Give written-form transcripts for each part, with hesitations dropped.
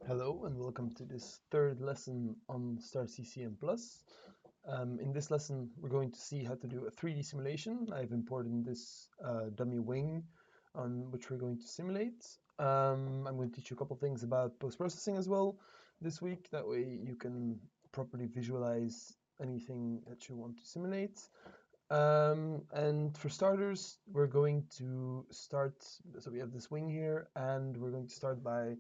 Hello and welcome to this third lesson on StarCCM+. In this lesson, we're going to see how to do a 3D simulation. I've imported this dummy wing on which we're going to simulate. I'm going to teach you a couple things about post-processing as well this week. That way you can properly visualize anything that you want to simulate. And for starters, we're going to start, so we have this wing here, and we're going to start by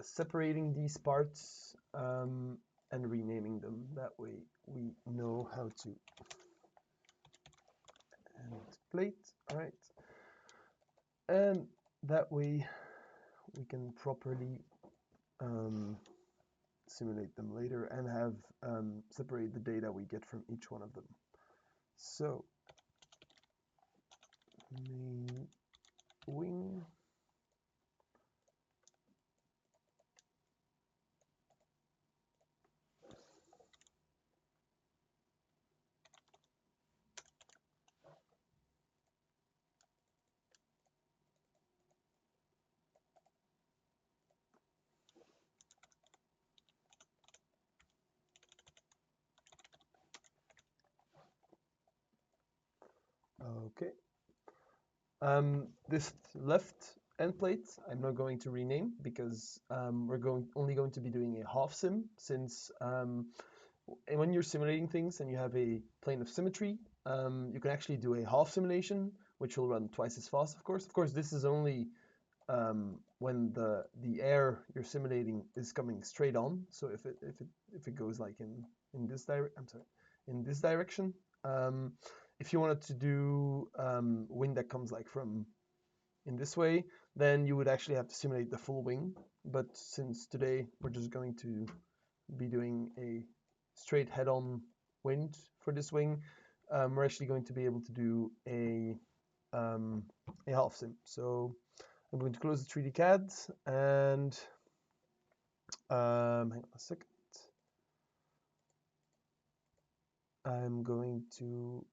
separating these parts and renaming them. That way we know how to end plate. All right. And that way we can properly simulate them later and have separate the data we get from each one of them. So main wing. Okay. This left end plate I'm not going to rename because we're only going to be doing a half sim, since when you're simulating things and you have a plane of symmetry, you can actually do a half simulation, which will run twice as fast, of course. Of course, this is only when the air you're simulating is coming straight on. So if it goes like in this direction. If you wanted to do wind that comes like from in this way, then you would actually have to simulate the full wing. But since today we're just going to be doing a straight head-on wind for this wing, we're actually going to be able to do a half sim. So I'm going to close the 3D CAD and hang on a second. I'm going to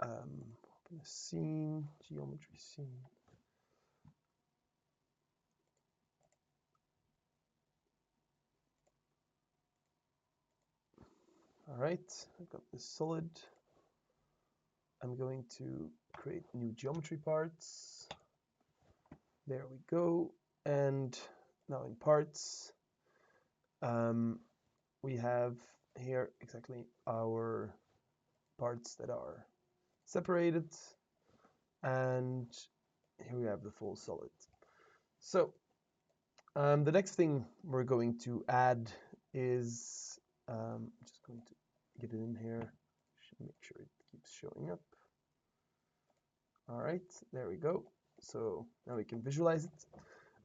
open a scene, geometry scene. All right, I've got this solid. I'm going to create new geometry parts. There we go. And now in parts, we have here exactly our parts that are separated. And here we have the full solid. So the next thing we're going to add is, I'm just going to get it in here, should make sure it keeps showing up. All right, there we go. So now we can visualize it.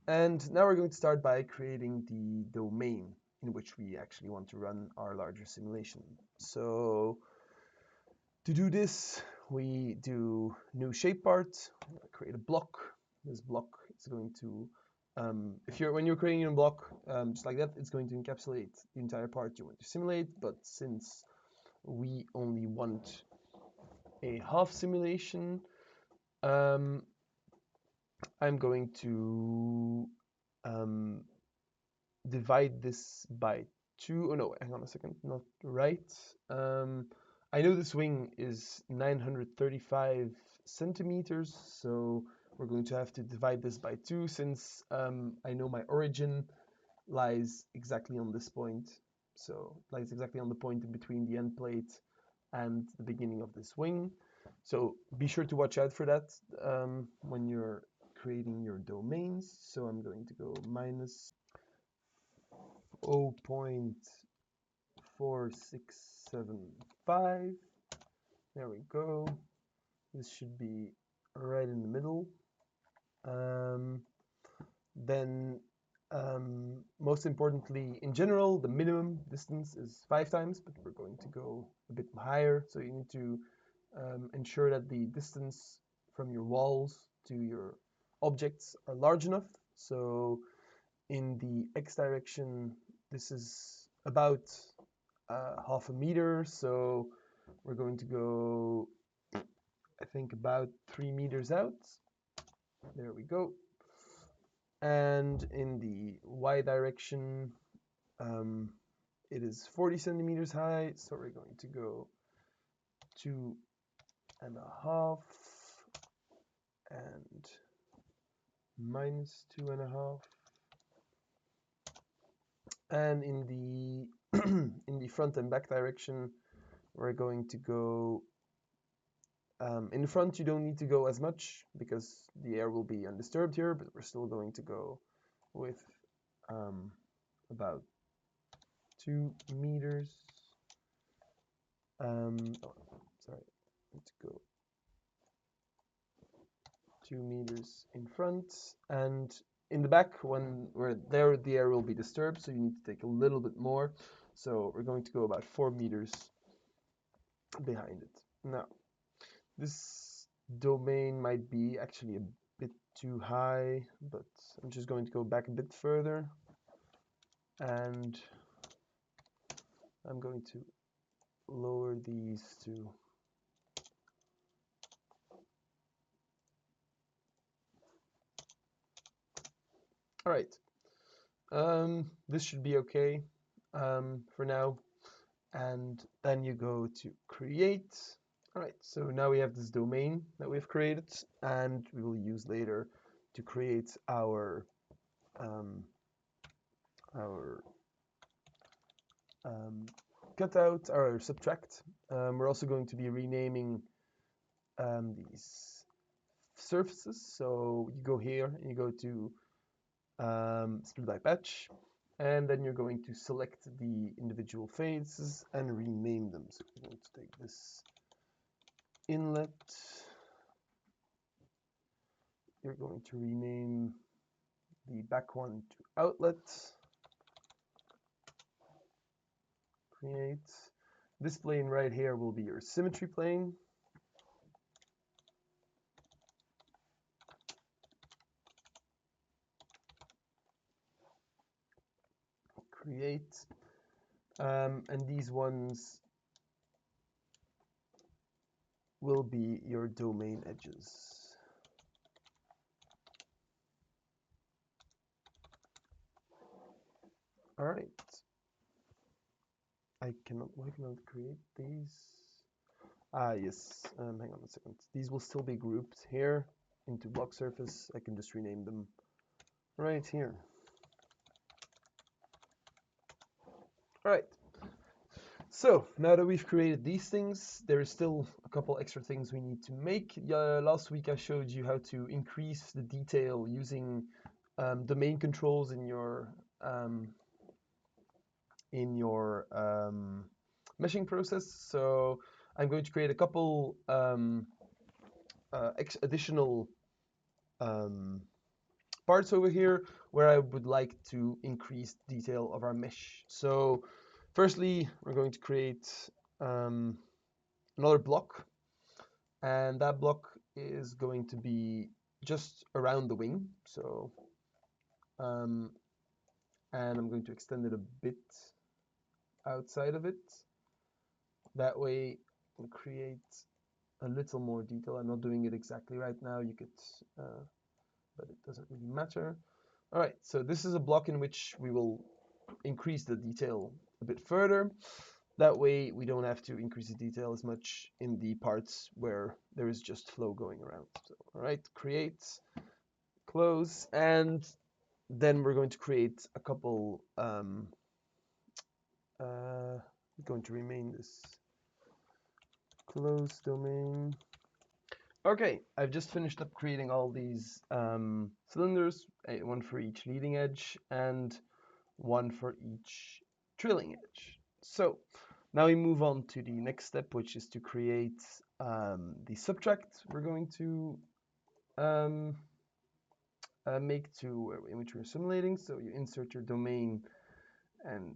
And now we're going to start by creating the domain in which we actually want to run our larger simulation. So to do this, we do new shape part, create a block. This block is going to, when you're creating a block just like that, it's going to encapsulate the entire part you want to simulate. But since we only want a half simulation, I'm going to divide this by 2. Oh no, hang on a second, not right. I know this wing is 935 centimeters, so we're going to have to divide this by 2, since I know my origin lies exactly on this point. So it lies exactly on the point in between the end plate and the beginning of this wing. So be sure to watch out for that when you're creating your domains. So I'm going to go minus 0.4675. There we go. This should be right in the middle. Then most importantly, in general, the minimum distance is 5 times, but we're going to go a bit higher. So you need to ensure that the distance from your walls to your objects are large enough. So in the X direction, this is about half a meter. So we're going to go, I think, about 3 meters out. There we go. and in the y direction, it is 40 centimeters high, so we're going to go 2.5 and minus 2.5. And in the in the front and back direction, we're going to go in the front. You don't need to go as much because the air will be undisturbed here, but we're still going to go with about 2 meters. Oh, sorry, let's go 2 meters in front, and in the back, when we're there, the air will be disturbed, so you need to take a little bit more. So we're going to go about 4 meters behind it. Now, this domain might be actually a bit too high, but I'm just going to go back a bit further, and I'm going to lower these to all right. This should be okay for now. And then you go to create. All right, so now we have this domain that we've created, and we will use later to create our cutout, our subtract. We're also going to be renaming these surfaces. So you go here and you go to split by patch, and then you're going to select the individual faces and rename them. So we're going to take this inlet. You're going to rename the back one to outlet. Create. This plane right here will be your symmetry plane. Create. And these ones will be your domain edges. All right. Why cannot create these? Yes, hang on a second. These will still be grouped here into block surface. I can just rename them right here. All right. So now that we've created these things, there is still a couple extra things we need to make. Last week I showed you how to increase the detail using domain controls in your meshing process. So I'm going to create a couple additional parts over here where I would like to increase detail of our mesh. So firstly, we're going to create another block, and that block is going to be just around the wing. So and I'm going to extend it a bit outside of it. That way we'll create a little more detail. I'm not doing it exactly right now. You could but it doesn't really matter. All right, so this is a block in which we will increase the detail a bit further. That way we don't have to increase the detail as much in the parts where there is just flow going around. So, all right, create, close, and then we're going to create a couple, going to rename this close domain. Okay, I've just finished up creating all these cylinders, one for each leading edge and one for each trailing edge. So now we move on to the next step, which is to create the subtract we're going to make to in which we're simulating. So you insert your domain and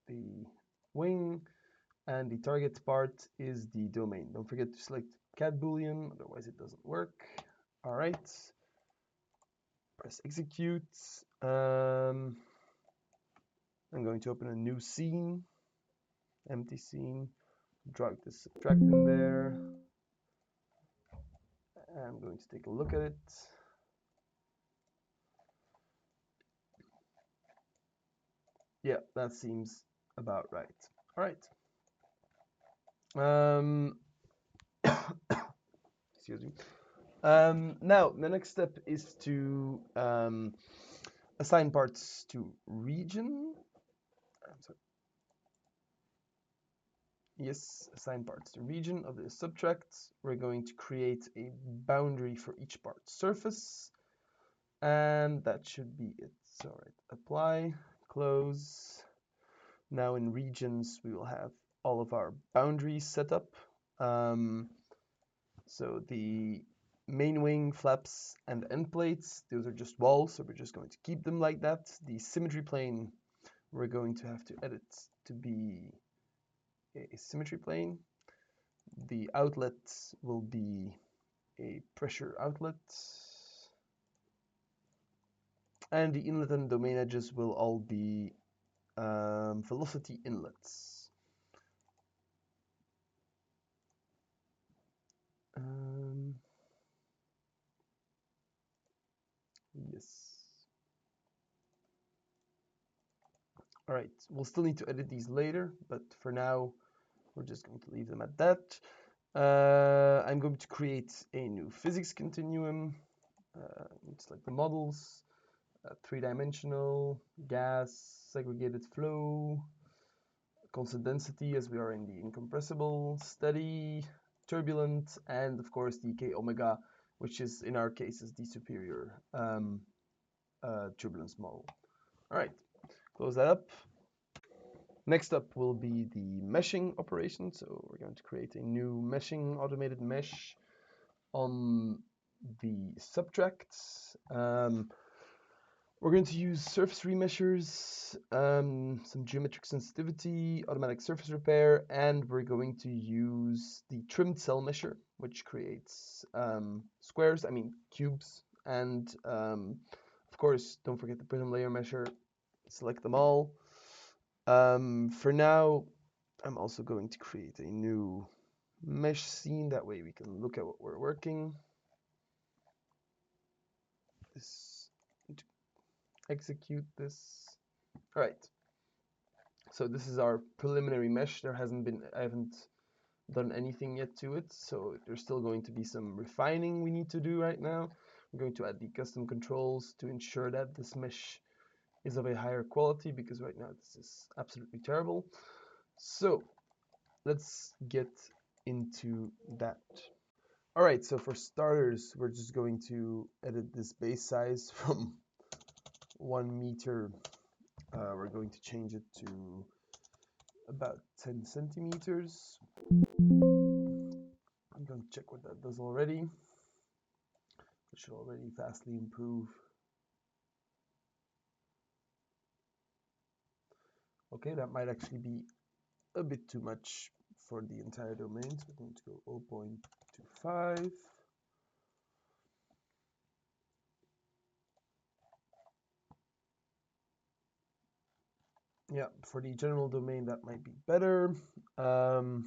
the wing, and the target part is the domain. Don't forget to select cat boolean, otherwise it doesn't work. All right, press execute. I'm going to open a new scene, empty scene, drag the subtract in there. I'm going to take a look at it. Yeah, that seems about right. All right. Excuse me. Now, the next step is to assign parts to region. I'm sorry. Yes, assign parts to region of the subtract. We're going to create a boundary for each part surface, and that should be it. So, right, apply, close. Now in regions, we will have all of our boundaries set up. So the main wing, flaps, and end plates, those are just walls, so we're just going to keep them like that. The symmetry plane, we're going to have to edit to be a symmetry plane. The outlet will be a pressure outlet. And the inlet and domain edges will all be velocity inlets. Yes. All right, we'll still need to edit these later, but for now, we're just going to leave them at that. I'm going to create a new physics continuum. Select the models, three-dimensional, gas, segregated flow, constant density as we are in the incompressible, steady, turbulent, and of course the k omega, which is in our case is the superior turbulence model. All right, close that up. Next up will be the meshing operation. So we're going to create a new meshing automated mesh on the subtracts. We're going to use surface remeshers, some geometric sensitivity, automatic surface repair, and we're going to use the trimmed cell mesher, which creates squares, I mean cubes, and of course, don't forget the prism layer mesher. Select them all. For now, I'm also going to create a new mesh scene. That way we can look at what we're working. Execute this. All right. So this is our preliminary mesh. I haven't done anything yet to it. So there's still going to be some refining we need to do right now. I'm going to add the custom controls to ensure that this mesh is of a higher quality, because right now this is absolutely terrible. So let's get into that. All right, so for starters, we're just going to edit this base size from 1 meter. We're going to change it to about 10 centimeters. I'm going to check what that does already. It should already vastly improve. Okay, that might actually be a bit too much for the entire domain, so we're going to go 0.25. Yeah, for the general domain, that might be better. The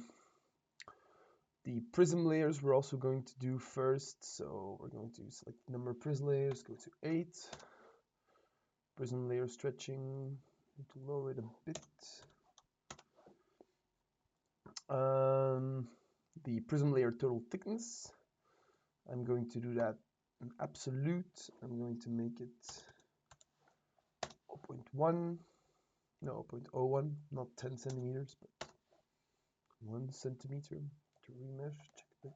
prism layers we're also going to do first. So we're going to select the number of prism layers, go to 8. Prism layer stretching, need to lower it a bit. The prism layer total thickness, I'm going to do that in absolute. I'm going to make it 0.1, no, 0.01, not 10 centimeters, but 1 centimeter to remesh. Check that.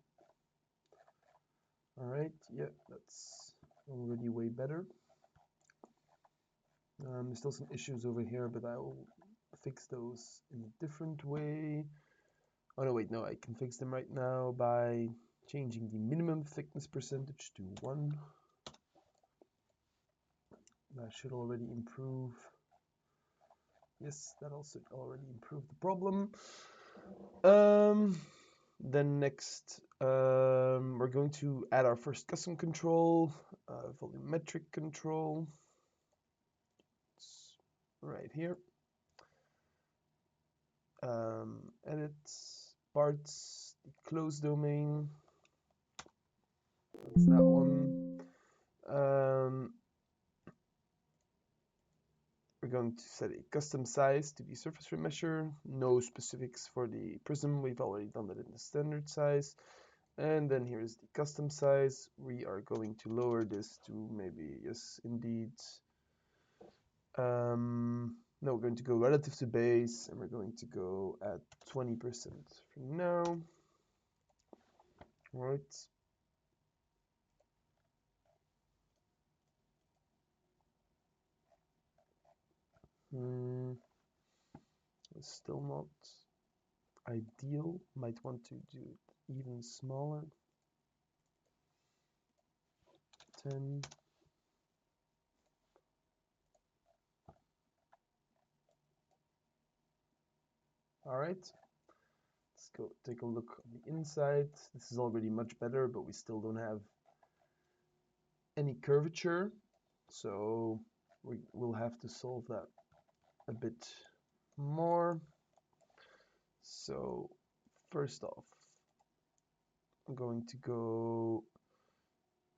All right, yeah, that's already way better. There's still some issues over here, but I will fix those in a different way. Oh no, wait, no, I can fix them right now by changing the minimum thickness percentage to 1. That should already improve. Yes, that also already improved the problem. Then next, we're going to add our first custom control, volumetric control. It's right here. Edit parts, the close domain. That's that one. we're going to set a custom size to the surface remesher. No specifics for the prism. We've already done that in the standard size. And then here's the custom size. We are going to lower this to maybe, yes, indeed. No, we're going to go relative to base, and we're going to go at 20% for now. All right. It's still not ideal. Might want to do it even smaller. 10. All right. Let's go take a look on the inside. This is already much better, but we still don't have any curvature. So we will have to solve that a bit more. So first off, I'm going to go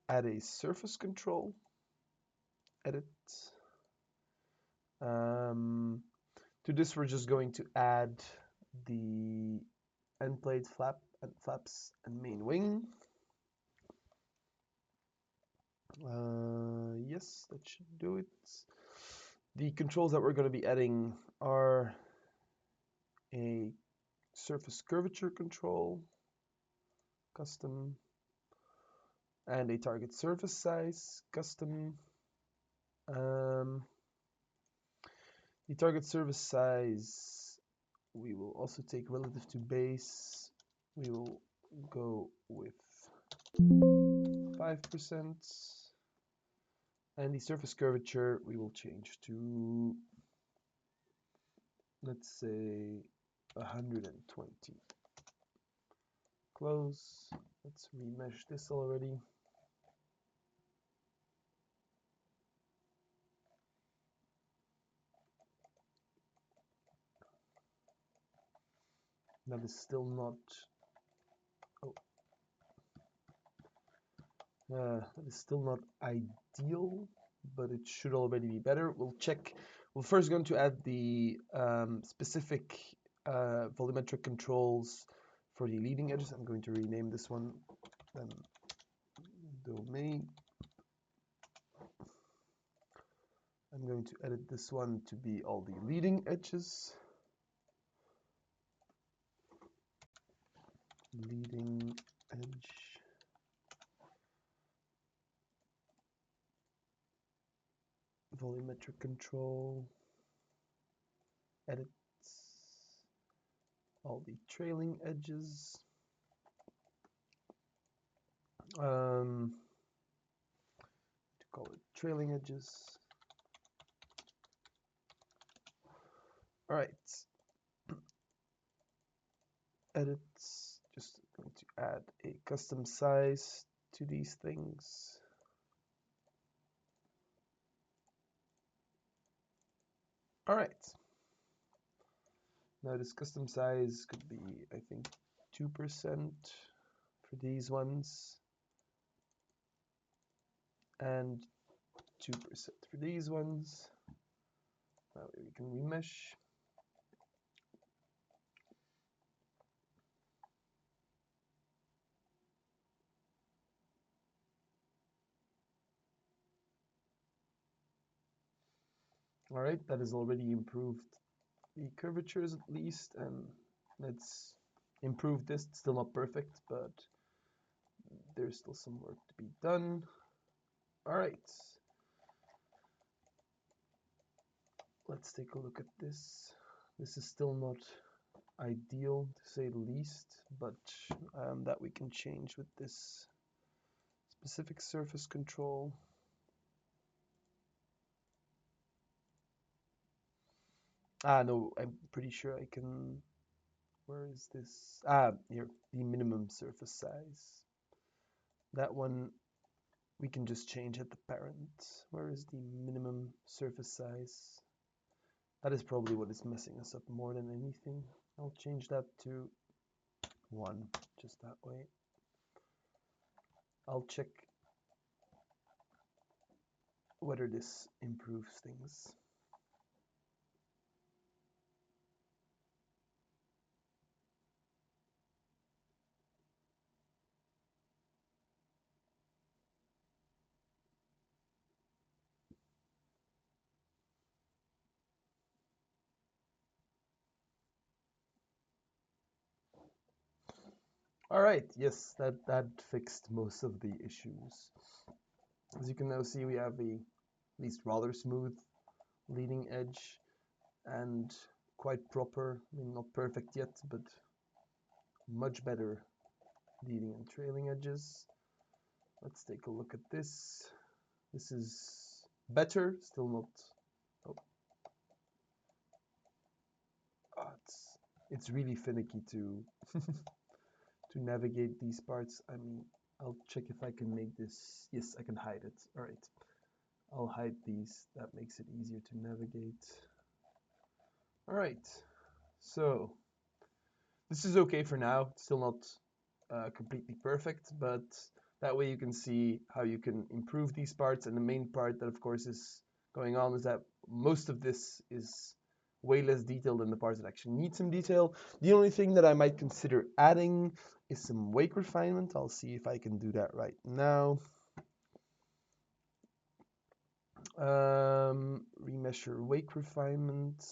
add a surface control, edit. To this, we're just going to add the end plate flap and flaps and main wing. Yes, that should do it. The controls that we're going to be adding are a surface curvature control, custom, and a target surface size, custom. The target surface size, we will also take relative to base. We will go with 5%. And the surface curvature, we will change to, let's say, 120. Close. Let's remesh this already. That is still not, that is still not ideal, but it should already be better. We'll check. We're first going to add the specific volumetric controls for the leading edges. I'm going to rename this one domain. I'm going to edit this one to be all the leading edges. Leading edge. Volumetric control. Edit all the trailing edges. To call it trailing edges. All right. Edit. Just going to add a custom size to these things. All right. Now this custom size could be, I think, 2% for these ones, and 2% for these ones. Now we can remesh. All right, that has already improved the curvatures at least, and let's improve this. It's still not perfect, but there's still some work to be done. All right. Let's take a look at this. This is still not ideal, to say the least, but that we can change with this specific surface control. No, I'm pretty sure I can. Where is this? Here, the minimum surface size. That one we can just change at the parent. Where is the minimum surface size? That is probably what is messing us up more than anything. I'll change that to 1, just that way. I'll check whether this improves things. All right, yes, that fixed most of the issues. As you can now see, we have a at least rather smooth leading edge and quite proper. I mean, not perfect yet, but much better leading and trailing edges. Let's take a look at this. This is better, still not. Oh, it's really finicky to to navigate these parts. I mean, I'll check if I can make this. Yes, I can hide it. All right, I'll hide these. That makes it easier to navigate. All right, so this is okay for now. It's still not completely perfect, but that way you can see how you can improve these parts. And the main part that, of course, is going on is that most of this is way less detailed than the parts that actually need some detail. The only thing that I might consider adding is some wake refinement. I'll see if I can do that right now. Remeasure wake refinement.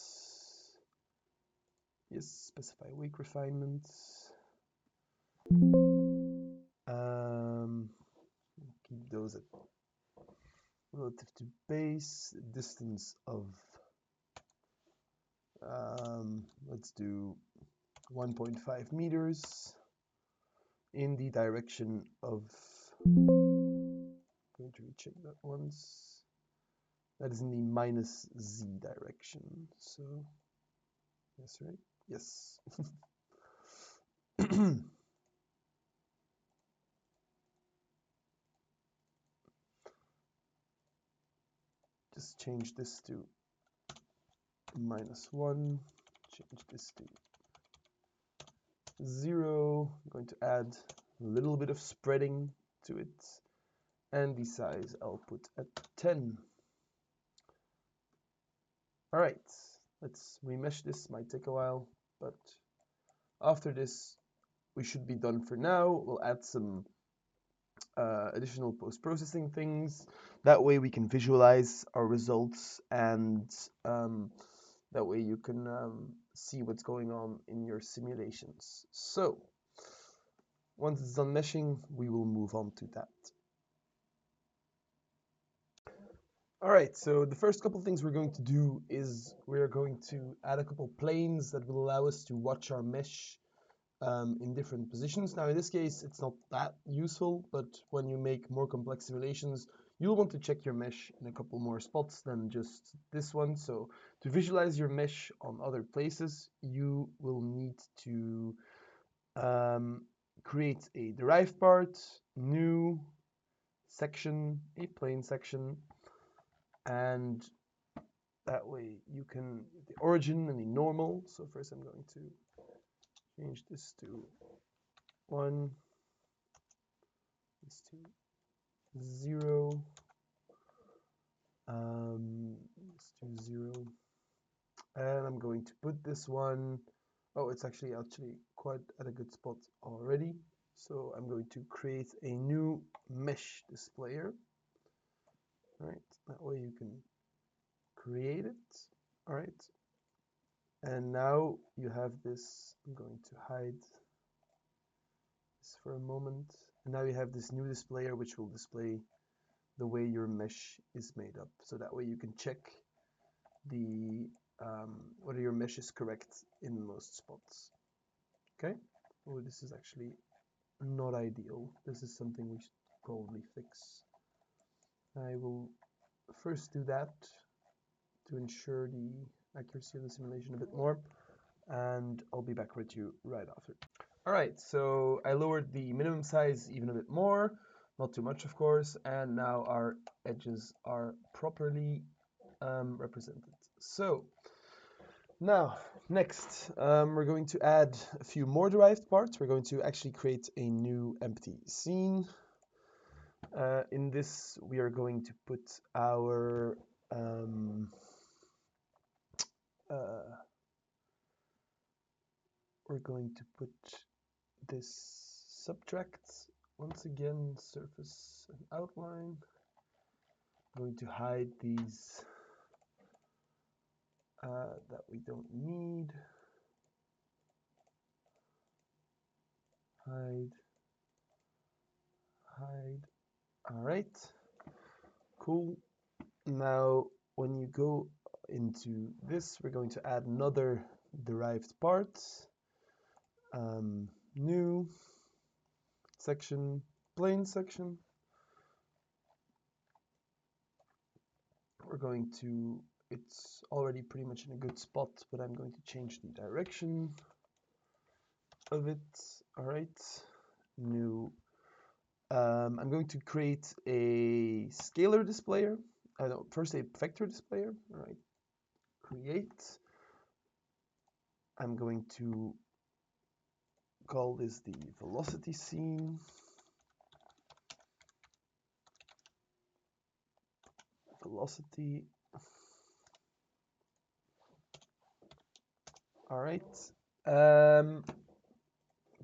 Yes, specify wake refinement. Keep those at relative to base, distance of, let's do 1.5 meters in the direction of, going to recheck that once, that is in the minus z direction, so, yes, right? Yes. Just change this to -1, change this to 0. I'm going to add a little bit of spreading to it, and the size I'll put at 10. All right, let's remesh this. Might take a while, but after this, we should be done for now. We'll add some additional post-processing things. That way we can visualize our results, and that way you can see what's going on in your simulations. So once it's done meshing, we will move on to that. All right, so the first couple of things we're going to do is we're going to add a couple planes that will allow us to watch our mesh in different positions. Now, in this case, it's not that useful, but when you make more complex simulations, you'll want to check your mesh in a couple more spots than just this one. So to visualize your mesh on other places, you will need to create a derived part, new section, a plane section, and that way you can, the origin and the normal. So first I'm going to change this to 1, this to 0, let's do 0, and I'm going to put this one, oh, it's actually quite at a good spot already, so I'm going to create a new mesh displayer. All right, that way you can create it. All right, and now you have this. I'm going to hide this for a moment, and now you have this new displayer which will display the way your mesh is made up, so that way you can check the whether your mesh is correct in most spots. Okay, oh, this is actually not ideal. This is something we should probably fix. I will first do that to ensure the accuracy of the simulation a bit more, and I'll be back with you right after. All right, so I lowered the minimum size even a bit more, not too much, of course, and now our edges are properly represented. So now, next, we're going to add a few more derived parts. We're going to actually create a new empty scene. In this, we are going to put our we're going to put this subtract, once again, surface and outline. I'm going to hide these that we don't need. hide, hide. All right, cool. Now, when you go into this, we're going to add another derived part. New section, plane section. We're going to, it's already pretty much in a good spot, but I'm going to change the direction of it. All right, new. I'm going to create a scalar displayer. No, first a vector displayer. All right, create. I'm going to call this the velocity scene. Velocity. All right. I'm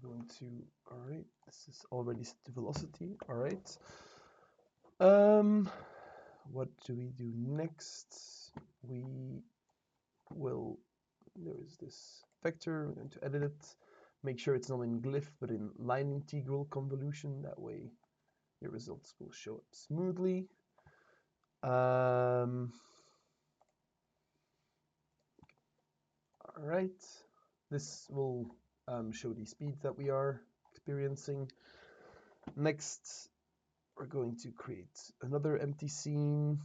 going to, all right, this is already set to velocity. All right. What do we do next? We will, there is this vector, we're going to edit it. Make sure it's not in glyph, but in line integral convolution. That way your results will show up smoothly. All right, this will show the speeds that we are experiencing. Next, we're going to create another empty scene.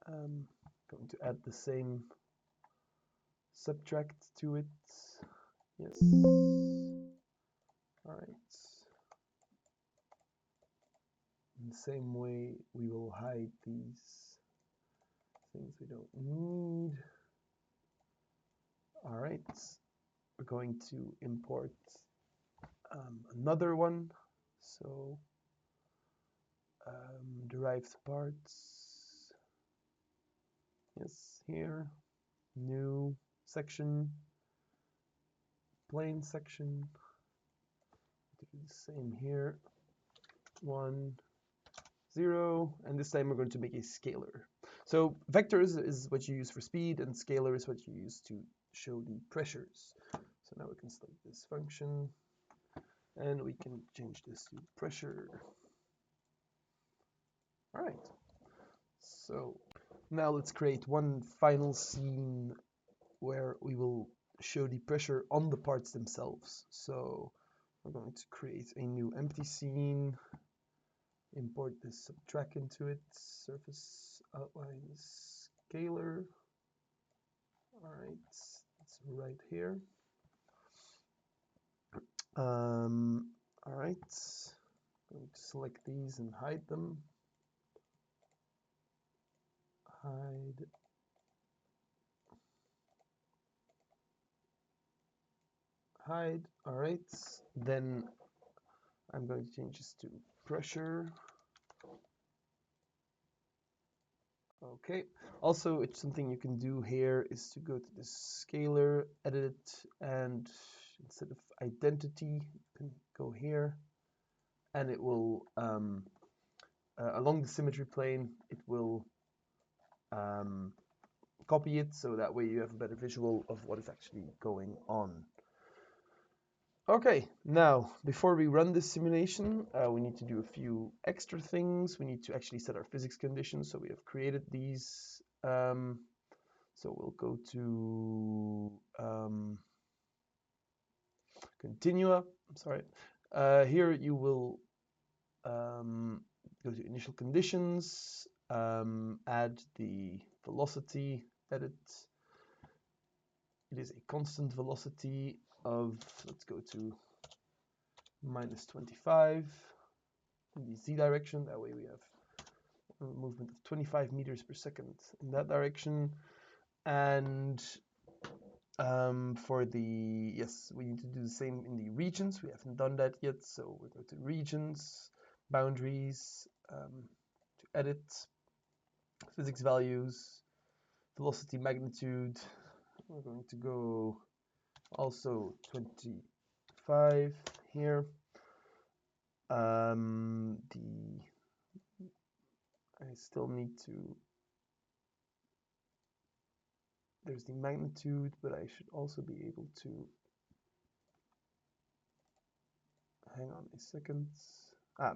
Going to add the same subtract to it. Yes. All right. In the same way, we will hide these things we don't need. All right. We're going to import another one. So derived parts. Yes, here. New section. Plane section. Do the same here. 1, 0, and this time we're going to make a scalar. So vectors is what you use for speed, and scalar is what you use to show the pressures. So now we can select this function, and we can change this to pressure. All right. So now let's create one final scene where we will show the pressure on the parts themselves. So we're going to create a new empty scene. Import this subtract into it, surface outline scalar. All right, it's right here. All right, I'm going to select these and hide them. Hide. Hide. All right, then I'm going to change this to pressure. Okay, also it's something you can do here is to go to the scalar, edit it, and instead of identity, you can go here, and it will, along the symmetry plane, it will copy it, so that way you have a better visual of what is actually going on. Okay, now before we run this simulation, we need to do a few extra things. We need to actually set our physics conditions. So we have created these. So we'll go to continua. I'm sorry. Here you will go to initial conditions, add the velocity, edit. It is a constant velocity of, let's go to -25 in the z direction. That way we have a movement of 25 meters per second in that direction. And for the, yes, we need to do the same in the regions. We haven't done that yet, so we go to regions, boundaries, to edit, physics values, velocity magnitude. We're going to go also 25 here. I still need to, there's the magnitude, but I should also be able to hang on a second.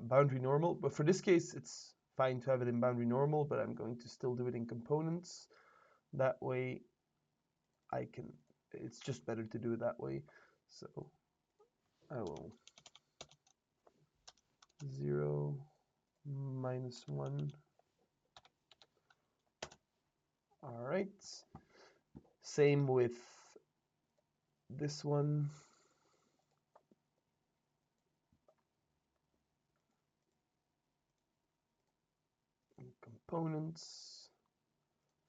Boundary normal, but for this case, it's fine to have it in boundary normal, but I'm going to still do it in components. That way it's just better to do it that way. So I will 0, -1. All right. Same with this one. Components,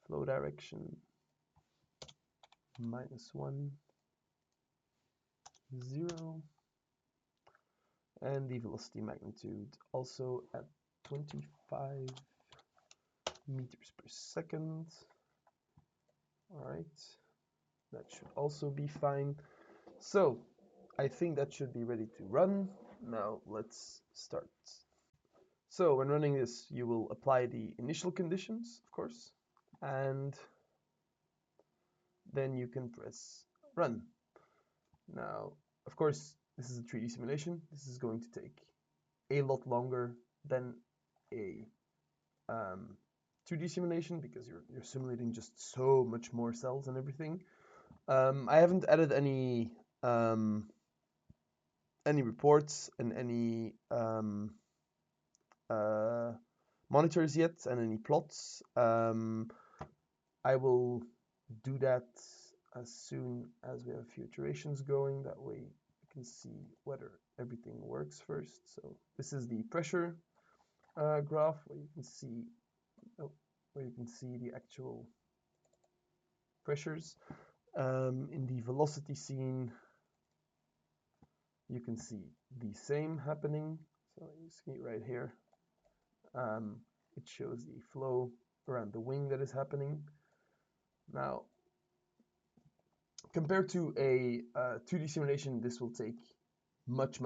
flow direction, -1, 0. And the velocity magnitude also at 25 meters per second. All right, that should also be fine. So I think that should be ready to run. Now let's start. So when running this, you will apply the initial conditions, of course, and then you can press run. Now, of course, this is a 3D simulation. This is going to take a lot longer than a 2D simulation because you're simulating just so much more cells and everything. I haven't added any reports and any monitors yet and any plots. I will do that as soon as we have a few iterations going. That way we can see whether everything works first. So this is the pressure graph where you can see the actual pressures. In the velocity scene, you can see the same happening. So you see it right here. It shows the flow around the wing that is happening. Now, compared to a 2D simulation, this will take much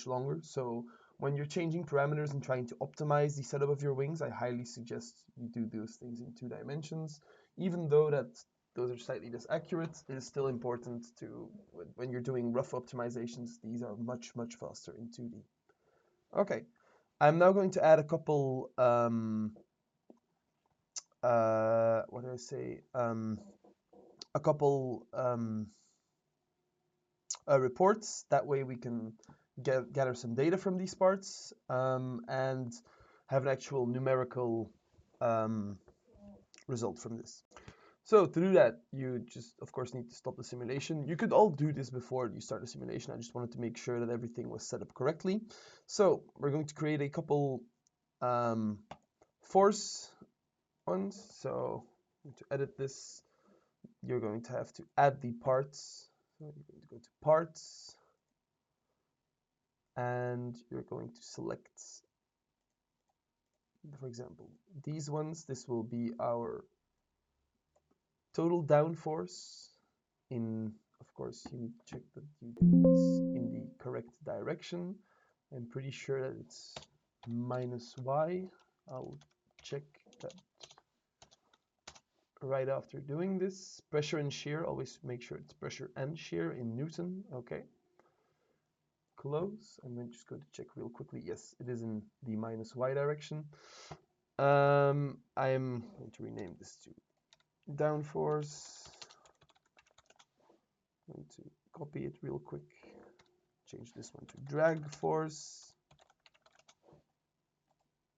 longer. So when you're changing parameters and trying to optimize the setup of your wings, I highly suggest you do those things in 2 dimensions. Even though those are slightly less accurate, it is still important to, when you're doing rough optimizations, these are much faster in 2D. Okay, I'm now going to add a couple, what do I say? A couple reports. That way we can gather some data from these parts and have an actual numerical result from this. So to do that, you just, of course, need to stop the simulation. You could all do this before you start the simulation. I just wanted to make sure that everything was set up correctly. So we're going to create a couple force ones. So to edit this, you're going to have to add the parts. So you're going to go to parts, and you're going to select, for example, these ones. This will be our total downforce. Of course, you need to check that you do these in the correct direction. I'm pretty sure that it's -y. I'll check that right after doing this. Pressure and shear, always make sure it's pressure and shear in Newton. Okay. Close. I'm just going to check real quickly. Yes, it is in the -y direction. I'm going to rename this to downforce. I'm going to copy it real quick. Change this one to drag force.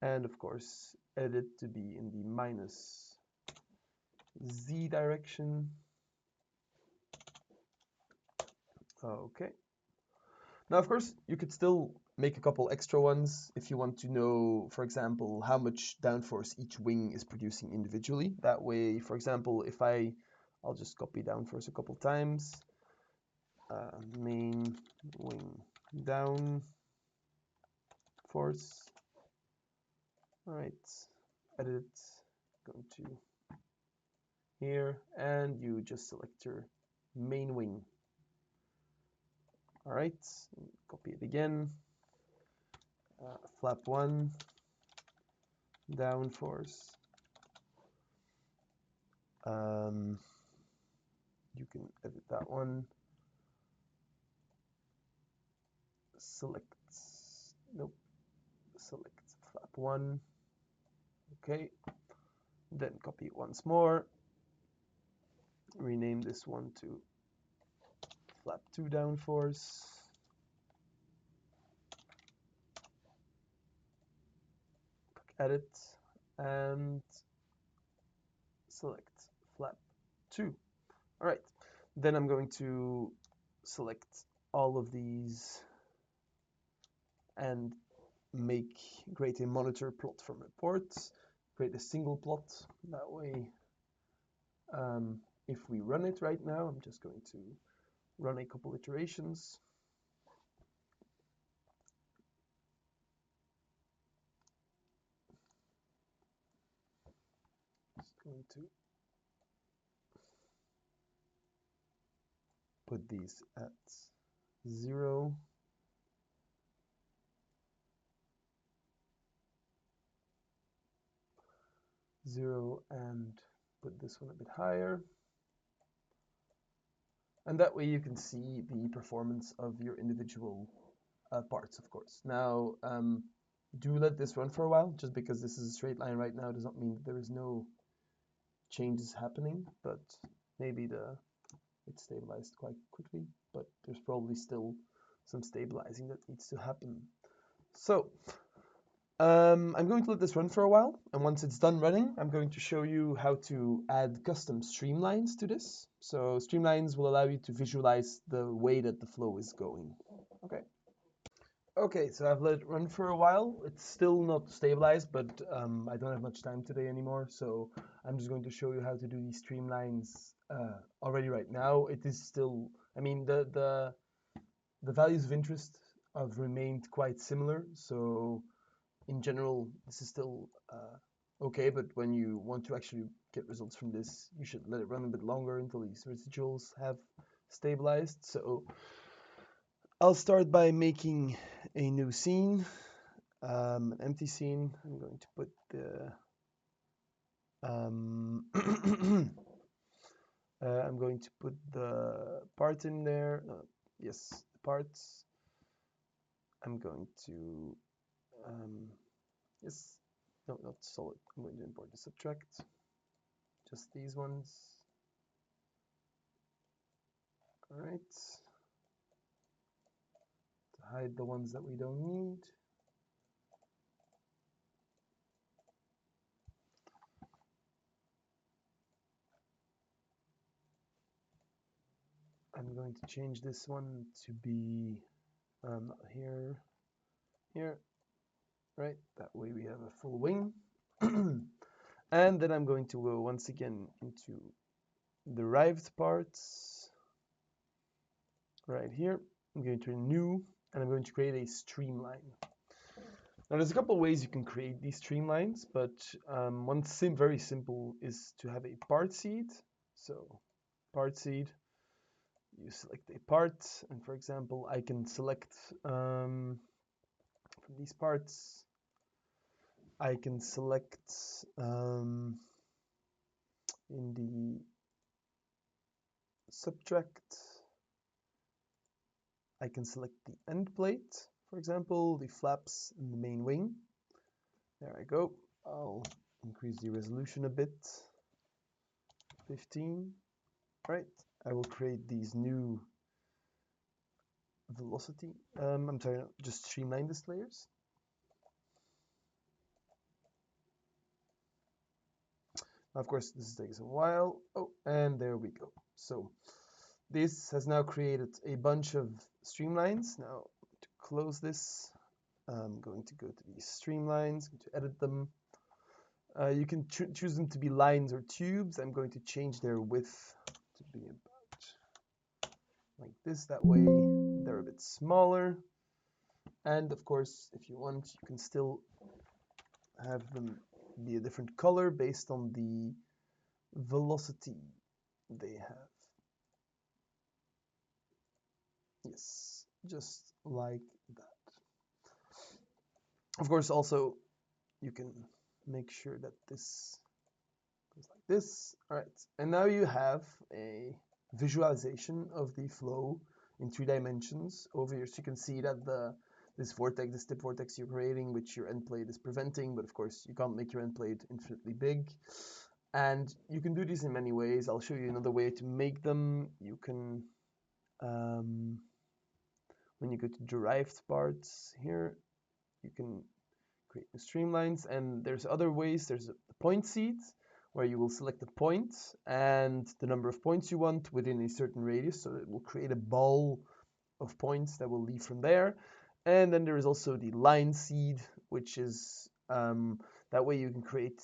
And of course, edit to be in the -z direction. Okay. Now, of course, you could still make a couple extra ones if you want to know, for example, how much downforce each wing is producing individually. That way, for example, if I'll just copy downforce a couple times. Main wing down force. All right, edit, go to here, and you just select your main wing. All right, copy it again. Flap 1, downforce. You can edit that one. Select nope, select flap 1, okay, then copy it once more, rename this one to flap 2 downforce, edit, and select flap 2. All right, then I'm going to select all of these and create a monitor plot from reports, create a single plot. That way, if we run it right now, I'm just going to run a couple iterations. Just going to put these at 0. And put this one a bit higher. And that way you can see the performance of your individual parts, of course. Now, do let this run for a while. Just because this is a straight line right now does not mean that there is no changes happening, but maybe it's stabilized quite quickly, but there's probably still some stabilizing that needs to happen. So I'm going to let this run for a while, and once it's done running, I'm going to show you how to add custom streamlines to this. So streamlines will allow you to visualize the way that the flow is going. Okay, so I've let it run for a while. It's still not stabilized, but I don't have much time today anymore, so I'm just going to show you how to do these streamlines already right now. It is still, I mean, the values of interest have remained quite similar, so in general, this is still okay, but when you want to actually get results from this, you should let it run a bit longer until these residuals have stabilized. So I'll start by making a new scene, an empty scene. I'm going to put the I'm going to put the part in there. Yes, the parts. I'm going to yes, no, not solid. I'm going to import the subtract. Just these ones. All right. To hide the ones that we don't need. I'm going to change this one to be not here, here, right? That way we have a full wing. And then I'm going to go once again into derived parts right here. I'm going to renew, and I'm going to create a streamline. Now there's a couple of ways you can create these streamlines, but one very simple is to have a part seed. So part seed, you select a part, and for example, I can select from these parts, I can select in the subtract, I can select the end plate, for example, the flaps and the main wing. There I go. I'll increase the resolution a bit, 15. Right, I will create these new velocity, I'm sorry, just streamline this layers. Of course, this is taking some while. Oh, and there we go. So this has now created a bunch of streamlines. Now to close this, I'm going to go to these streamlines, to edit them. You can choose them to be lines or tubes. I'm going to change their width to be about like this. That way they're a bit smaller. And of course, if you want, you can still have them be a different color based on the velocity they have. Yes, just like that. Of course, also, you can make sure that this goes like this. All right, and now you have a visualization of the flow in 3 dimensions over here. So you can see that the this vortex, this tip vortex you're creating, which your end plate is preventing, but of course you can't make your end plate infinitely big. And you can do these in many ways. I'll show you another way to make them. You can, when you go to derived parts here, you can create the streamlines, and there's other ways. There's a point seed, where you will select the point and the number of points you want within a certain radius, so it will create a ball of points that will leave from there. And then there is also the line seed, which is that way you can create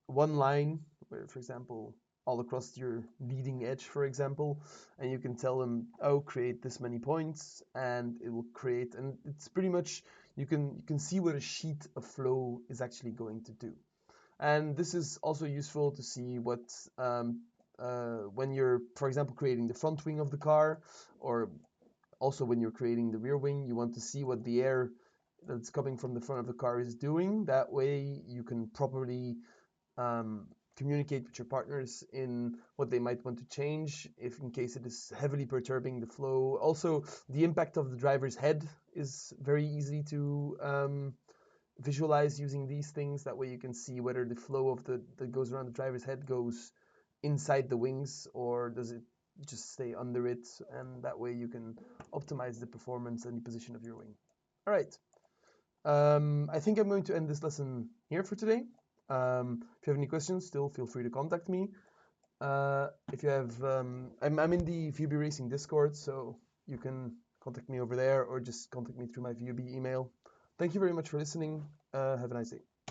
one line, where, for example, all across your leading edge, for example, and you can tell them, oh, create this many points, and it will create, and it's pretty much, you can see what a sheet of flow is actually going to do. And this is also useful to see what, when you're, for example, creating the front wing of the car, or also when you're creating the rear wing, you want to see what the air that's coming from the front of the car is doing. That way you can properly communicate with your partners in what they might want to change, if in case it is heavily perturbing the flow. Also, the impact of the driver's head is very easy to visualize using these things. That way you can see whether the flow of that goes around the driver's head goes inside the wings, or does it just stay under it, and that way you can optimize the performance and the position of your wing. All right. I think I'm going to end this lesson here for today. If you have any questions, still feel free to contact me. If you have, I'm in the VUB Racing Discord, so you can contact me over there, or just contact me through my VUB email. Thank you very much for listening. Have a nice day.